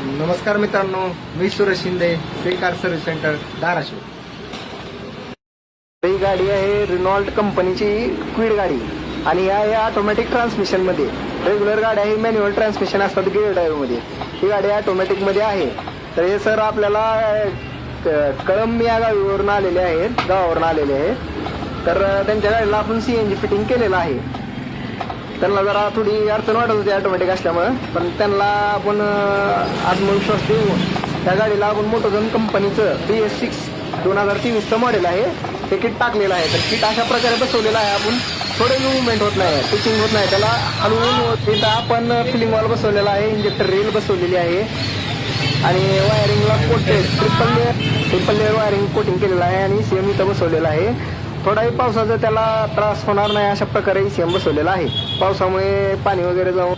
नमस्कार मित्रांनो, मी Suresh Shinde, free car service centre Dharashiv. ही गाडी आहे रिनॉल्ट कंपनीची क्विड गाडी आणि या ऑटोमॅटिक ट्रान्समिशन मध्ये. रेग्युलर गाड्या ही मॅन्युअल ट्रान्समिशन असतात गिअर ड्राईव्ह मध्ये. ही गाडी ऑटोमॅटिक मध्ये आहे. तर हे सर आपल्याला कळंब या गावीवरून आलेले आहेत, गावावरून आलेले आहेत. तर त्यांच्या गाडीला आपण CNG फिटिंग केलेलं आहे. त्यांना जरा थोडी अडचण वाटत होती ऑटोमॅटिक असल्यामुळं, पण त्यांना आपण आत्मविश्वास देऊन त्या गाडीला आपण मोटोझन कंपनीचं BS6 2023चं मॉडेल आहे हे किट टाकलेलं आहे. तर किट अशा प्रकारे बसवलेलं आहे. आपण थोडं मूवमेंट होत नाही, टिचिंग होत नाही, त्याला हलवून तिथं आपण फिलिंग वॉल बसवलेला आहे, इंजेक्टर रेल बसवलेली आहे आणि वायरिंगला coated triple layer wiring coating केलेलं आहे आणि ECM इथं बसवलेलं आहे. थोडाही पावसाचा त्याला त्रास होणार नाही अशा प्रकारे ECM बसवलेला आहे. पावसामुळे पाणी वगैरे जाऊन